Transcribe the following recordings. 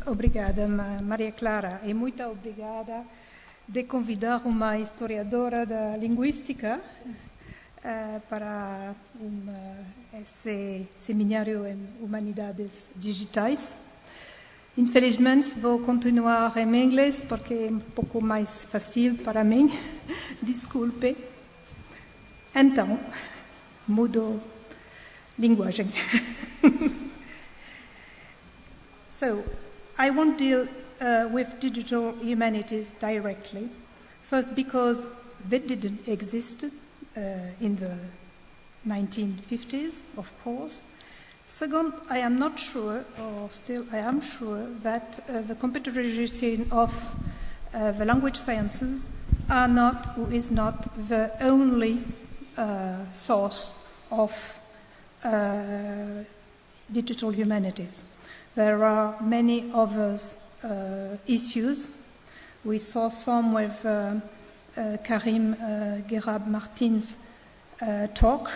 obrigada, Maria Clara, e muito obrigada de convidar uma historiadora da linguística para esse seminário em Humanidades Digitais. Infelizmente, vou continuar em inglês porque é um pouco mais fácil para mim. Desculpe. Então, mudo linguagem. So, I won't deal with digital humanities directly. First, because they didn't exist in the 1950s, of course. Second, I am not sure, or still I am sure, that the computerization of the language sciences are not, or is not, the only source of digital humanities. There are many other issues. We saw some with Karim Gerab-Martin's talk,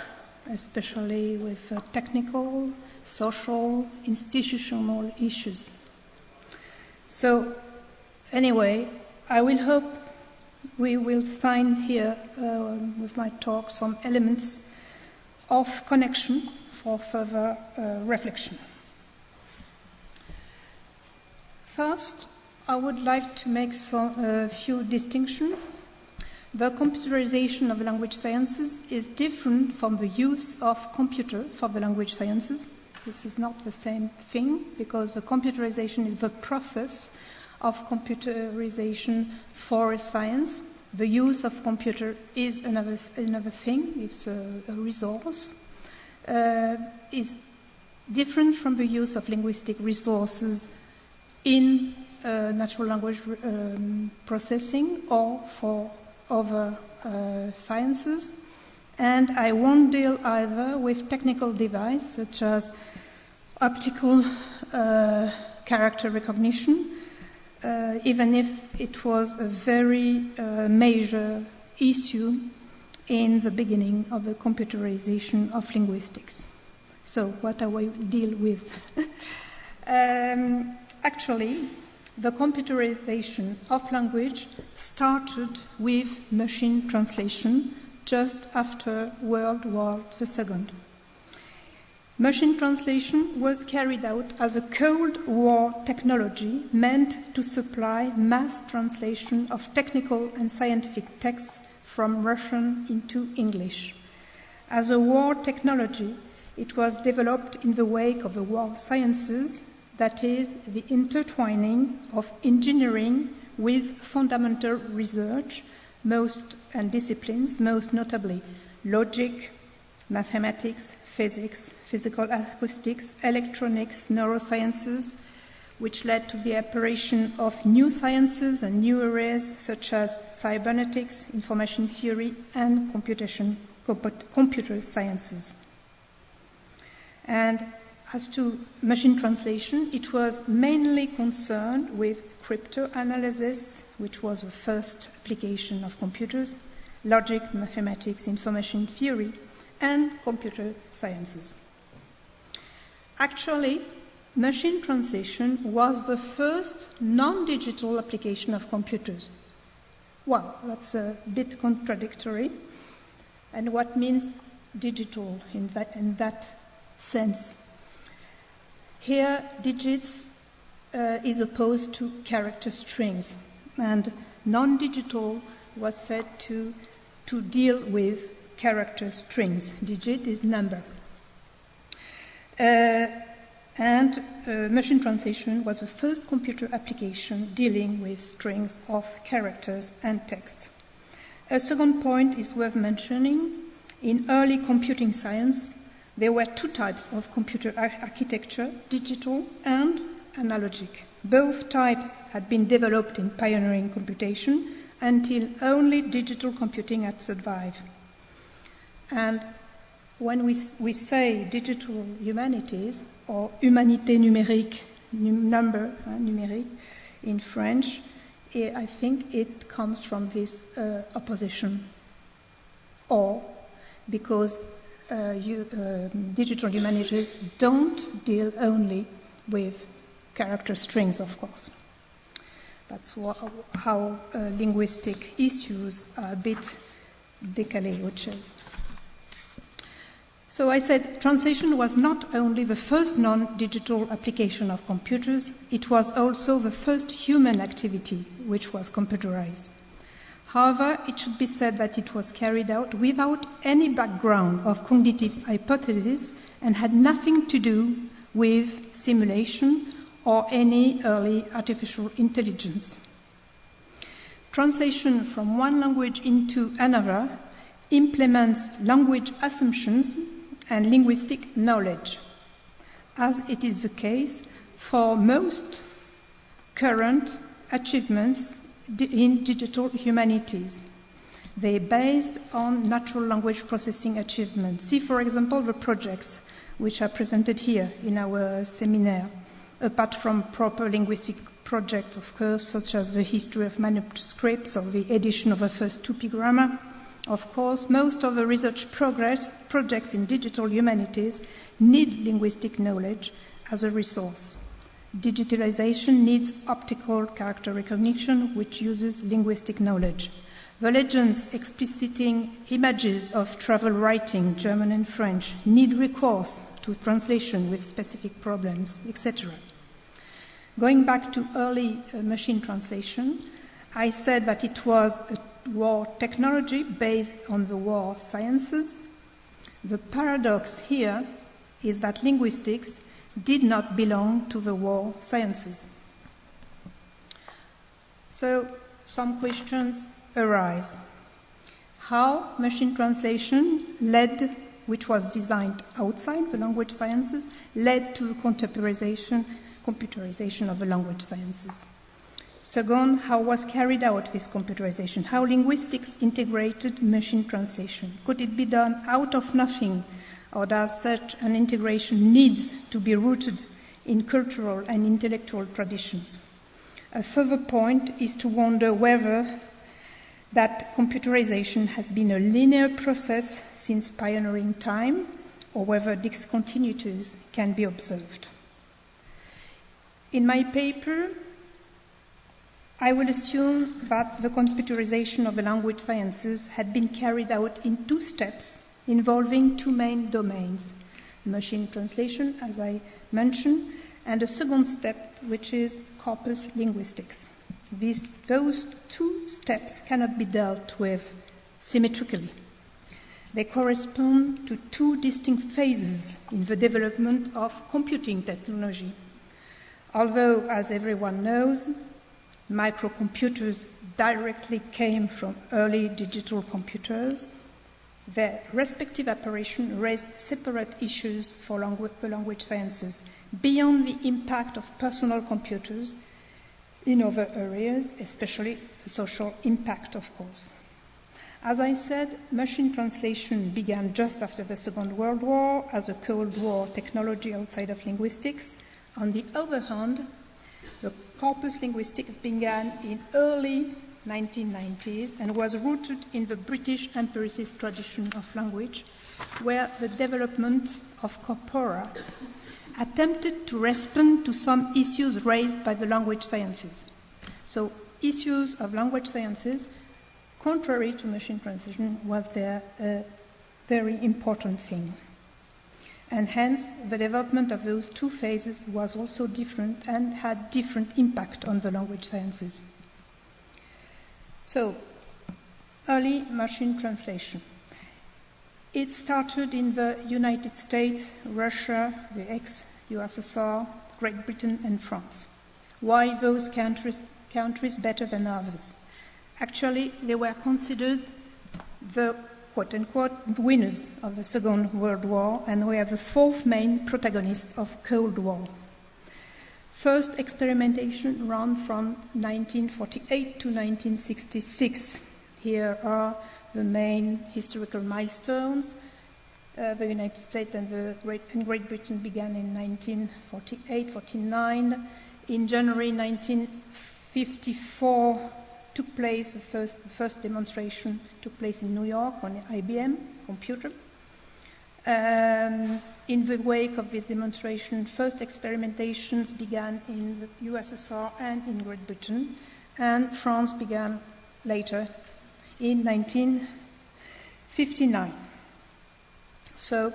especially with technical, social, institutional issues. So, anyway, I will hope we will find here, with my talk, some elements of connection for further reflection. First, I would like to make a few distinctions. The computerization of language sciences is different from the use of computer for the language sciences. This is not the same thing, because the computerization is the process of computerization for science. The use of computer is another thing, it's a resource. Is different from the use of linguistic resources in natural language processing or for other sciences. And I won't deal either with technical devices such as optical character recognition, even if it was a very major issue in the beginning of the computerization of linguistics. So what I will deal with. Actually, the computerization of language started with machine translation just after World War II. Machine translation was carried out as a Cold War technology meant to supply mass translation of technical and scientific texts from Russian into English. As a war technology, it was developed in the wake of the war of sciences, that is, the intertwining of engineering with fundamental research, and disciplines, most notably logic, mathematics, physics, physical acoustics, electronics, neurosciences, which led to the apparition of new sciences and new areas such as cybernetics, information theory, and computer sciences. And as to machine translation, it was mainly concerned with cryptanalysis, which was the first application of computers, logic, mathematics, information theory, and computer sciences. Actually, machine translation was the first non-digital application of computers. Well, that's a bit contradictory. And what means digital in that sense? Here, digits is opposed to character strings, and non-digital was said to deal with character strings. Digit is number. And machine translation was the first computer application dealing with strings of characters and texts. A second point is worth mentioning. In early computing science, there were two types of computer architecture, digital and analogic. Both types had been developed in pioneering computation until only digital computing had survived. And when we say digital humanities, or humanité numérique, numérique in French, I think it comes from this opposition. Or because digital humanities don't deal only with character strings, of course. That's how linguistic issues are a bit décalés ou changed. So I said translation was not only the first non-digital application of computers, it was also the first human activity which was computerized. However, it should be said that it was carried out without any background of cognitive hypothesis and had nothing to do with simulation or any early artificial intelligence. Translation from one language into another implements language assumptions and linguistic knowledge, as it is the case for most current achievements in digital humanities. They are based on natural language processing achievements. See, for example, the projects which are presented here in our seminar, apart from proper linguistic projects, of course, such as the history of manuscripts or the edition of the first Tupi grammar. Of course, most of the research projects in digital humanities need linguistic knowledge as a resource. Digitalization needs optical character recognition, which uses linguistic knowledge. The legends expliciting images of travel writing, German and French, need recourse to translation with specific problems, etc. Going back to early machine translation, I said that it was a war technology based on the war sciences. The paradox here is that linguistics did not belong to the war sciences. So some questions arise. How machine translation led, which was designed outside the language sciences, led to the computerization of the language sciences? Second, how was carried out this computerization? How linguistics integrated machine translation? Could it be done out of nothing, or does such an integration needs to be rooted in cultural and intellectual traditions? A further point is to wonder whether that computerization has been a linear process since pioneering time, or whether discontinuities can be observed. In my paper, I will assume that the computerization of the language sciences had been carried out in two steps involving two main domains, machine translation, as I mentioned, and a second step, which is corpus linguistics. Those two steps cannot be dealt with symmetrically. They correspond to two distinct phases in the development of computing technology. Although, as everyone knows, microcomputers directly came from early digital computers, their respective apparition raised separate issues for the language sciences, beyond the impact of personal computers in other areas, especially the social impact, of course. As I said, machine translation began just after the Second World War as a Cold War technology outside of linguistics. On the other hand, the corpus linguistics began in early 1990s and was rooted in the British empiricist tradition of language, where the development of corpora attempted to respond to some issues raised by the language sciences. So issues of language sciences, contrary to machine translation, was there a very important thing. And hence, the development of those two phases was also different and had different impact on the language sciences. So, early machine translation. It started in the United States, Russia, the ex-USSR, Great Britain, and France. Why those countries better than others? Actually, they were considered the quote-unquote winners of the Second World War, and were the fourth main protagonists of Cold War. First experimentation ran from 1948 to 1966. Here are the main historical milestones. The United States and Great Britain began in 1948-49. In January 1954 took place, the first demonstration took place in New York on IBM computer. In the wake of this demonstration, first experimentations began in the USSR and in Great Britain, and France began later in 1959. So,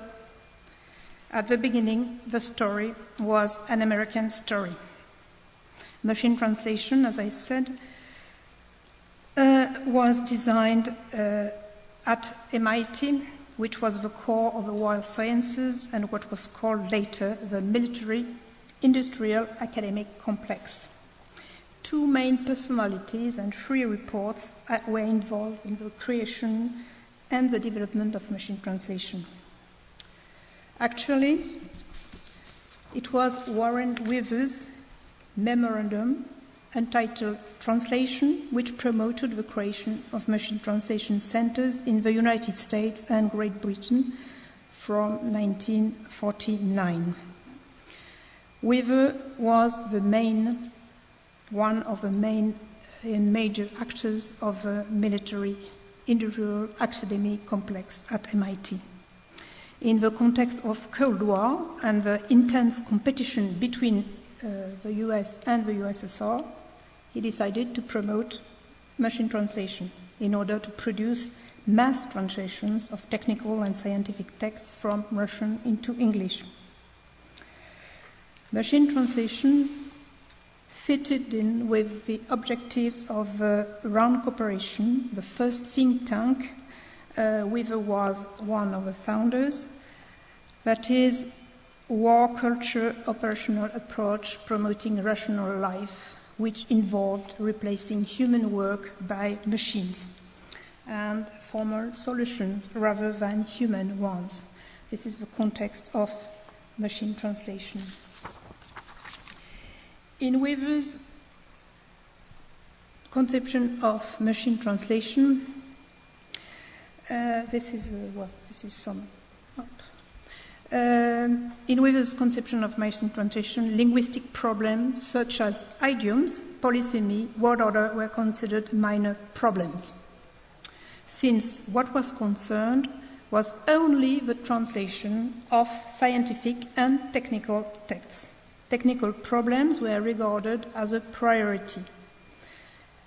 at the beginning, the story was an American story. Machine translation, as I said, was designed at MIT, which was the core of the wild sciences and what was called later the military industrial academic complex. Two main personalities and 3 reports were involved in the creation and the development of machine translation. Actually, it was Warren Weaver's memorandum entitled Translation, which promoted the creation of machine translation centers in the United States and Great Britain from 1949. Weaver was one of the main and major actors of the military industrial academic complex at MIT. In the context of Cold War and the intense competition between the US and the USSR, he decided to promote machine translation in order to produce mass translations of technical and scientific texts from Russian into English. Machine translation fitted in with the objectives of RAND Corporation, the first think tank. Weaver was one of the founders. That is, war culture operational approach promoting rational life, which involved replacing human work by machines and formal solutions rather than human ones. This is the context of machine translation. In Weaver's conception of machine translation, this is some up. In Weaver's conception of machine translation, linguistic problems such as idioms, polysemy, word order were considered minor problems, since what was concerned was only the translation of scientific and technical texts. Technical problems were regarded as a priority.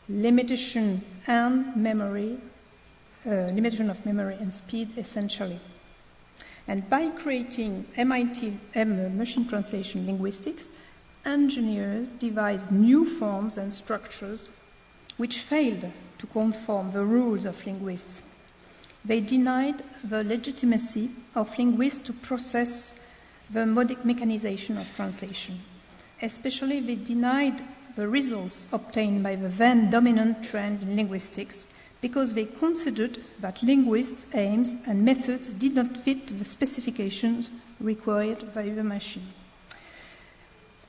Limitation of memory and speed, essentially. And by creating MIT machine translation linguistics, engineers devised new forms and structures which failed to conform the rules of linguists. They denied the legitimacy of linguists to process the mechanization of translation. Especially, they denied the results obtained by the then dominant trend in linguistics because they considered that linguists' aims and methods did not fit the specifications required by the machine.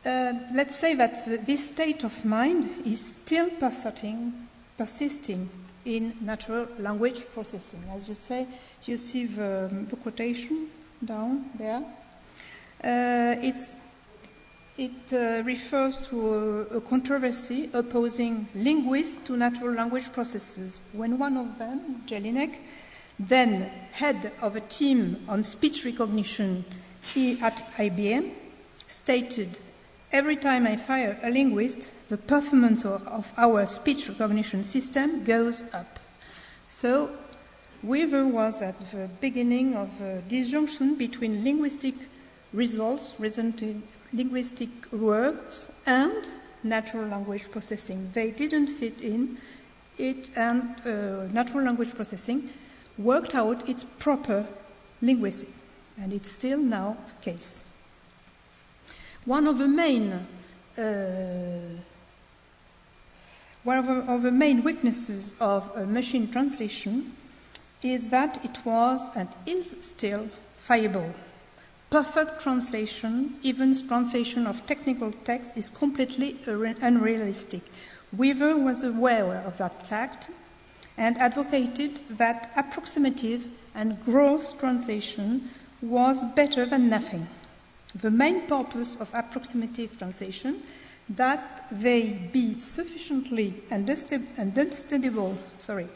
Let's say that this state of mind is still persisting in natural language processing. As you say, you see the quotation down there. It refers to a controversy opposing linguists to natural language processors. When one of them, Jelinek, then head of a team on speech recognition at IBM, stated, "Every time I fire a linguist, the performance of our speech recognition system goes up." So Weaver was at the beginning of a disjunction between linguistic results, linguistic works, and natural language processing. They didn't fit in it, and natural language processing worked out its proper linguistic, and it's still now the case. One of the main weaknesses of machine translation is that it was and is still fallible. Perfect translation, even translation of technical text, is completely unrealistic. Weaver was aware of that fact and advocated that approximative and gross translation was better than nothing. The main purpose of approximative translation, that they be sufficiently understandable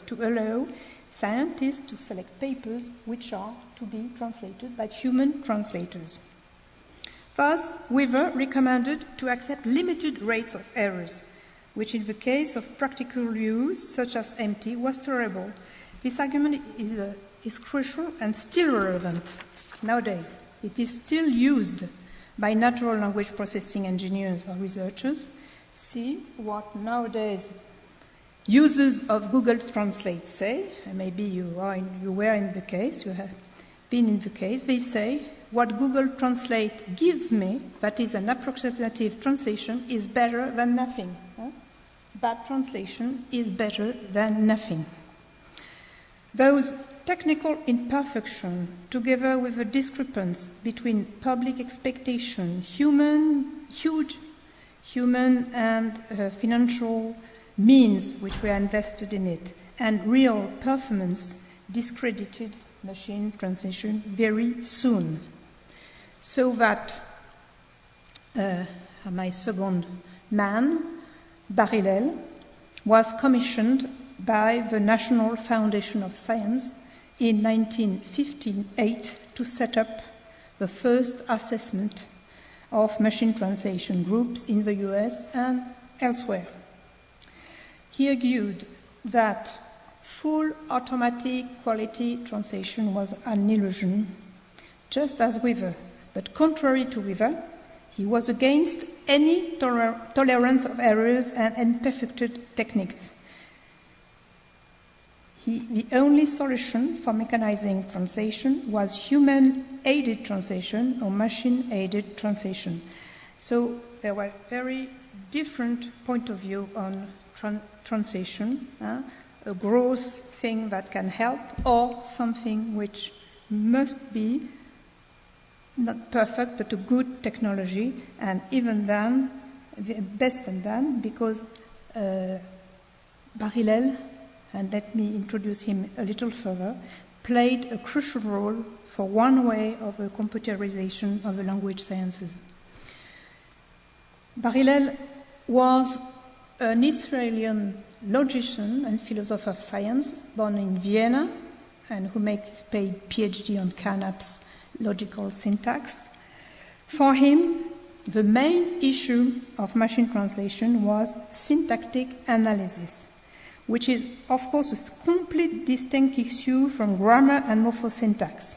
to allow scientists to select papers which are to be translated by human translators. Thus, Weaver recommended to accept limited rates of errors, which in the case of practical use, such as MT, was terrible. This argument is crucial and still relevant nowadays. It is still used by natural language processing engineers or researchers. See what nowadays users of Google Translate say, and maybe you were in the case, you have been in the case. They say, what Google Translate gives me, that is an approximative translation, is better than nothing. Bad translation is better than nothing. Those technical imperfections, together with the discrepancy between public expectation, huge human and financial means which were invested in it, and real performance, discredited machine translation very soon. So that my second man, Bar Hillel, was commissioned by the National Foundation of Science in 1958 to set up the first assessment of machine translation groups in the US and elsewhere. He argued that full automatic quality translation was an illusion, just as Weaver, but contrary to Weaver, he was against any tolerance of errors and imperfected techniques. The only solution for mechanizing translation was human-aided translation or machine-aided translation. So there were very different point of view on translation, a gross thing that can help or something which must be not perfect, but a good technology, and even then, best than that, because Bar Hillel, and let me introduce him a little further, played a crucial role for one way of the computerization of the language sciences. Bar Hillel was an Israeli logician and philosopher of science, born in Vienna, and who makes his PhD on Carnap's logical syntax. For him, the main issue of machine translation was syntactic analysis, which is, of course, a complete distinct issue from grammar and morphosyntax.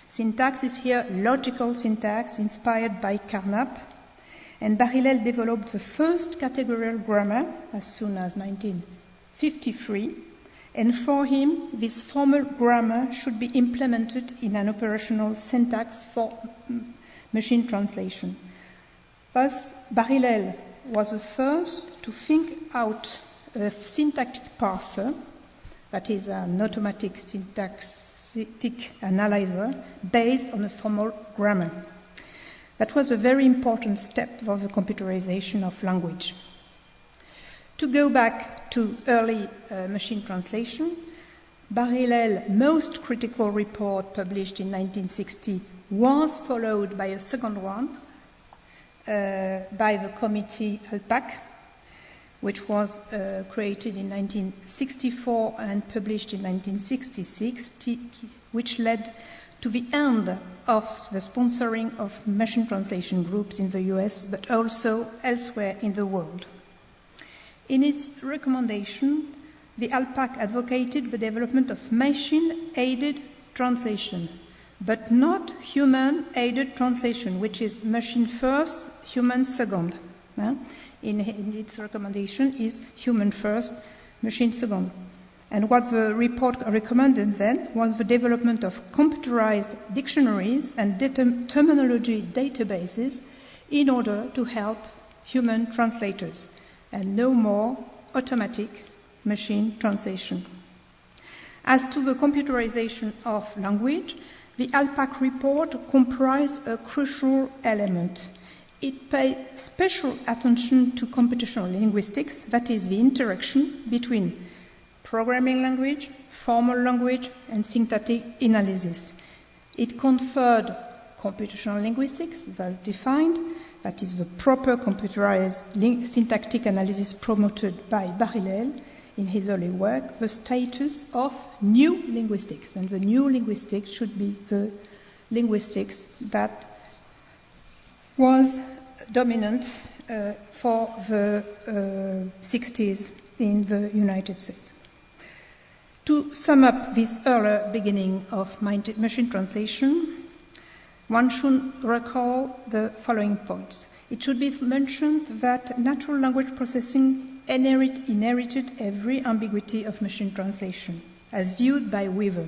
Syntax is here logical syntax inspired by Carnap, and Bar Hillel developed the first categorical grammar as soon as 1953, and for him, this formal grammar should be implemented in an operational syntax for machine translation. Thus, Bar Hillel was the first to think out a syntactic parser, that is an automatic syntactic analyzer, based on a formal grammar. That was a very important step for the computerization of language. To go back to early machine translation, Bar Hillel's most critical report published in 1960 was followed by a second one by the committee ALPAC, which was created in 1964 and published in 1966, which led to the end of the sponsoring of machine translation groups in the US, but also elsewhere in the world. In its recommendation, the ALPAC advocated the development of machine-aided translation, but not human-aided translation, which is machine first, human second. In its recommendation is human first, machine second. And what the report recommended then was the development of computerized dictionaries and terminology databases in order to help human translators, and no more automatic machine translation. As to the computerization of language, the ALPAC report comprised a crucial element. It paid special attention to computational linguistics, that is, the interaction between programming language, formal language, and syntactic analysis. It conferred computational linguistics, thus defined, that is the proper computerized syntactic analysis promoted by Bar Hillel, in his early work, the status of new linguistics. And the new linguistics should be the linguistics that was dominant for the 60s in the United States. To sum up this earlier beginning of machine translation, one should recall the following points. It should be mentioned that natural language processing inherited every ambiguity of machine translation, as viewed by Weaver: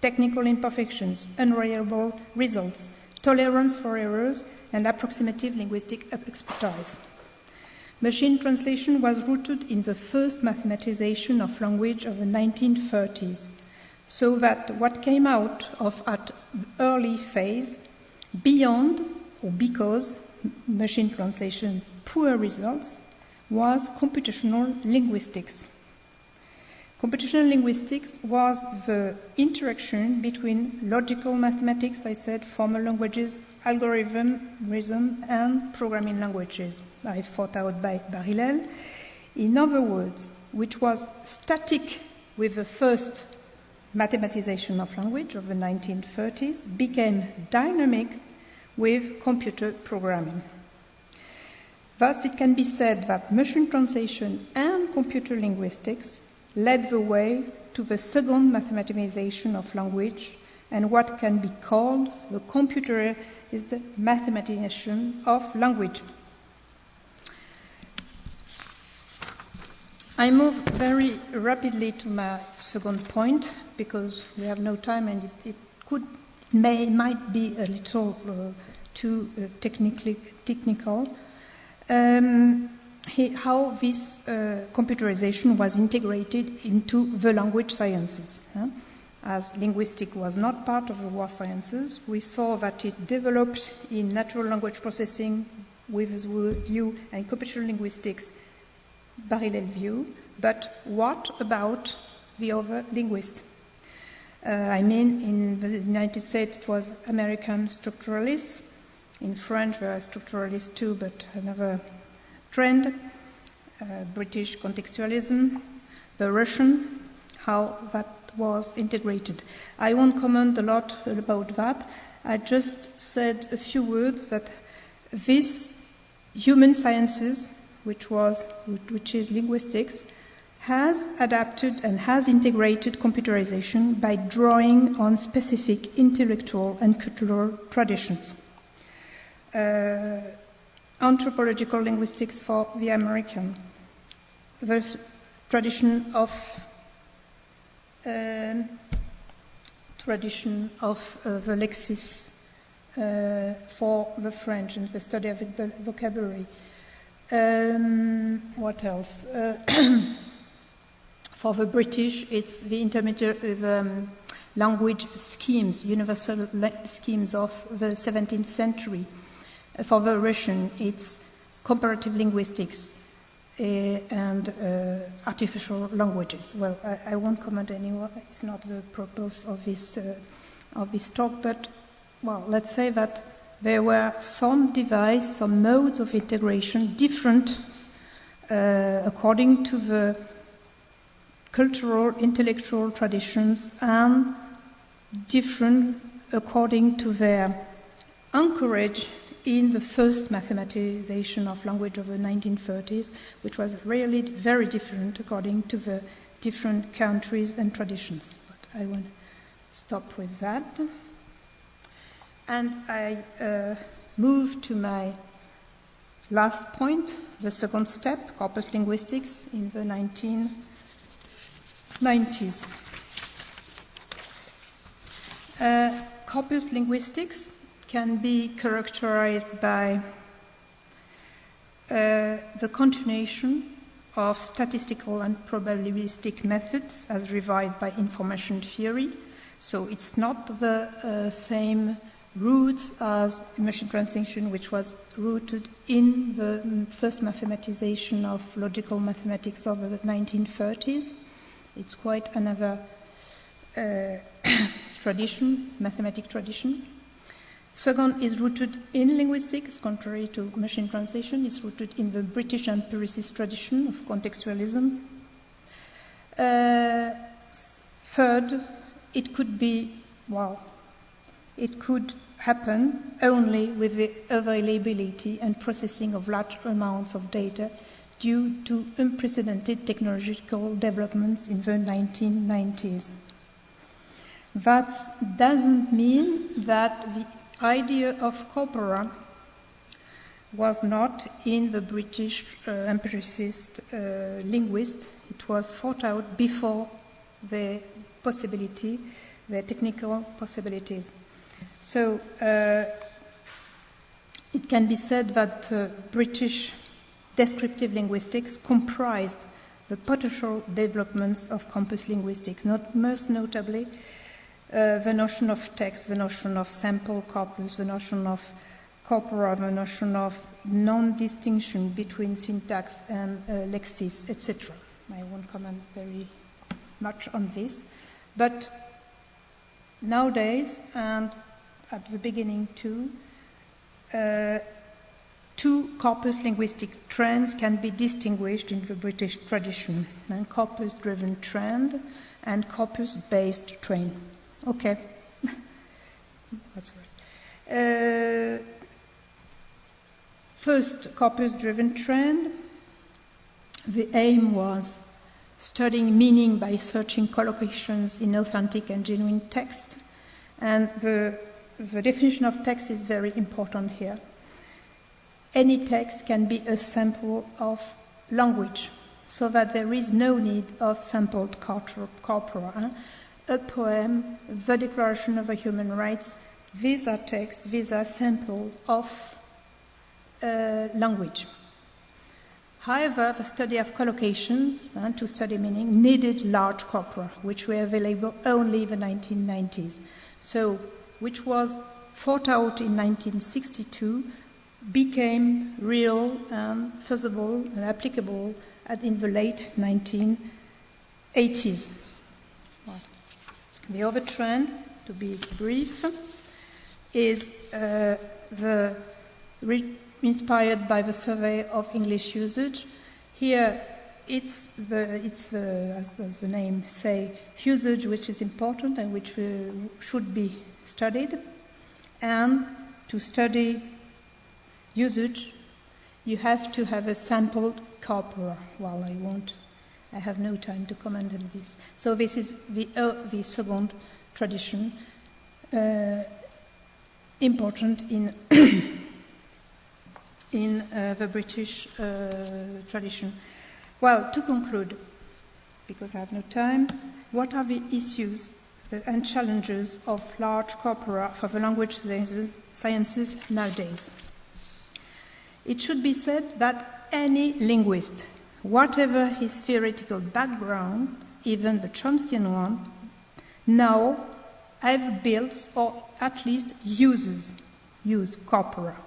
technical imperfections, unreliable results, tolerance for errors, and approximative linguistic expertise. Machine translation was rooted in the first mathematization of language of the 1930s, so that what came out of at the early phase, beyond or because machine translation poor results, was computational linguistics. Computational linguistics was the interaction between logical mathematics, I said, formal languages, algorithm, and programming languages, thought out by Bar-Hillel. In other words, which was static with the first mathematization of language of the 1930s, became dynamic with computer programming. Thus, it can be said that machine translation and computer linguistics led the way to the second mathematization of language, and what can be called the computer is the mathematization of language. I move very rapidly to my second point because we have no time, and it might be a little too technical. How this computerization was integrated into the language sciences. As linguistics was not part of the war sciences, we saw that it developed in natural language processing with the view and computational linguistics, Bar-Hillel view, but what about the other linguists? In the United States it was American structuralists. In French there are structuralists too, but another trend. British contextualism. The Russian, how that was integrated. I won't comment a lot about that. I just said a few words that this human sciences, which is linguistics, has adapted and has integrated computerization by drawing on specific intellectual and cultural traditions. Anthropological linguistics for the American, the tradition of the lexis for the French and the study of the vocabulary. What else? For the British, it's the intermediate language schemes, universal schemes of the 17th century. For the Russian, it's comparative linguistics and artificial languages. Well, I won't comment anymore. It's not the purpose of this talk, but, well, let's say that there were some devices, some modes of integration different according to the cultural, intellectual traditions, and different according to their anchorage in the first mathematization of language of the 1930s, which was really very different according to the different countries and traditions. But I will stop with that. And I move to my last point, the second step, corpus linguistics in the 1990s. Corpus linguistics can be characterized by the continuation of statistical and probabilistic methods as revived by information theory. So it's not the same roots as machine translation, which was rooted in the first mathematization of logical mathematics of the 1930s. It's quite another tradition, mathematic tradition. Second is rooted in linguistics, contrary to machine translation. It's rooted in the British empiricist tradition of contextualism. Third, it could happen only with the availability and processing of large amounts of data due to unprecedented technological developments in the 1990s. That doesn't mean that the idea of corpora was not in the British empiricist linguist. It was thought out before the possibility, the technical possibilities. So it can be said that British descriptive linguistics comprised the potential developments of campus linguistics, most notably the notion of text, the notion of sample corpus, the notion of corpora, the notion of non-distinction between syntax and lexis, etc. I won't comment very much on this, but nowadays, and at the beginning too, two corpus linguistic trends can be distinguished in the British tradition: corpus-driven trend and corpus-based trend. Okay, that's right. First, corpus-driven trend. The aim was studying meaning by searching collocations in authentic and genuine text. And the definition of text is very important here. Any text can be a sample of language, so that there is no need of sampled corpora. A poem, the Declaration of the Human Rights, these are texts, these are samples of language. However, the study of collocations to study meaning needed large corpora, which were available only in the 1990s. So, which was thought out in 1962, became real and feasible and applicable in the late 1980s. The other trend, to be brief, is inspired by the survey of English usage. Here, it's as the name say, usage which is important and which should be studied. And to study usage, you have to have a sampled corpora. Well, I have no time to comment on this. So this is the second tradition, important in in the British tradition. Well, to conclude, because I have no time, what are the issues and challenges of large corpora for the language sciences nowadays? It should be said that any linguist, whatever his theoretical background, even the Chomskyan one, now have built or at least use corpora,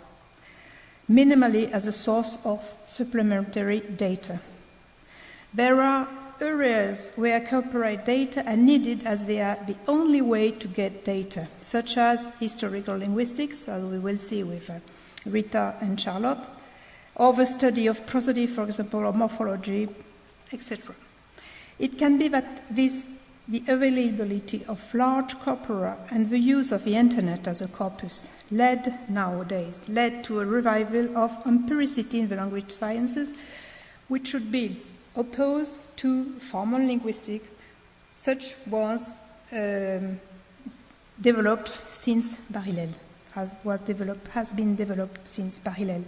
minimally as a source of supplementary data. There are areas where corpora data are needed as they are the only way to get data, such as historical linguistics, as we will see with Rita and Charlotte, or the study of prosody, for example, or morphology, etc. It can be that the availability of large corpora and the use of the internet as a corpus led to a revival of empiricity in the language sciences, which should be opposed to formal linguistics, such was developed since Bar-Hillel, has been developed since Bar-Hillel.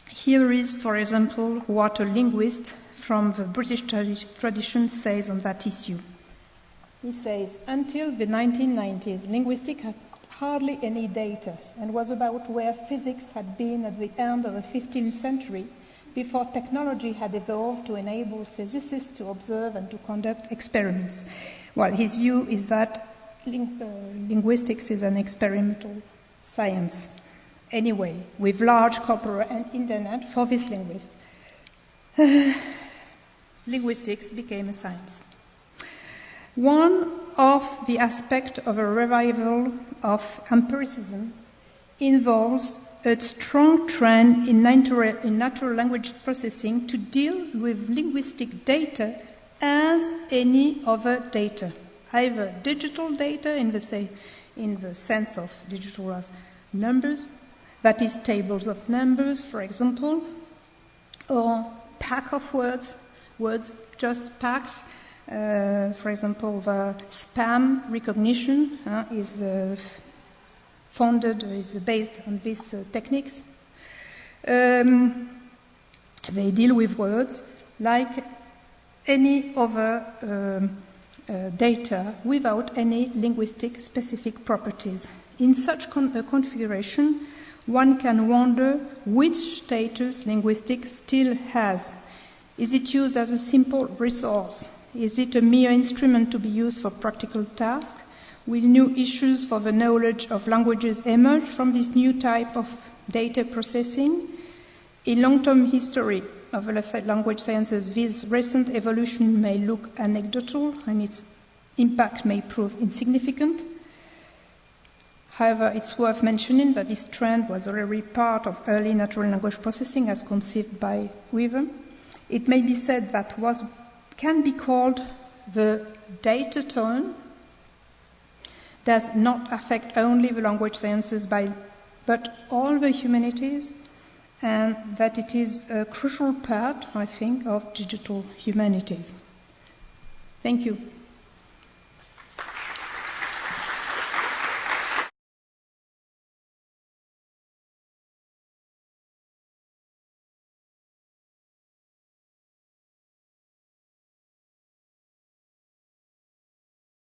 Here is, for example, what a linguist from the British tradition says on that issue. He says, until the 1990s, linguistics had hardly any data and was about where physics had been at the end of the 15th century, before technology had evolved to enable physicists to observe and to conduct experiments. Well, his view is that linguistics is an experimental science. Anyway, with large corpora and internet for this linguist, linguistics became a science. One of the aspects of a revival of empiricism involves a strong trend in natural language processing to deal with linguistic data as any other data, either digital data in the sense of digital as numbers, that is tables of numbers, for example, or pack of words, just packs. For example, the spam recognition is based on these techniques. They deal with words like any other data without any linguistic specific properties. In such a configuration, one can wonder which status linguistics still has. Is it used as a simple resource? Is it a mere instrument to be used for practical tasks? Will new issues for the knowledge of languages emerge from this new type of data processing? In long-term history of language sciences, this recent evolution may look anecdotal and its impact may prove insignificant. However, it's worth mentioning that this trend was already part of early natural language processing as conceived by Weaver. It may be said that what can be called the data turn does not affect only the language sciences but all the humanities, and that it is a crucial part, I think, of digital humanities. Thank you.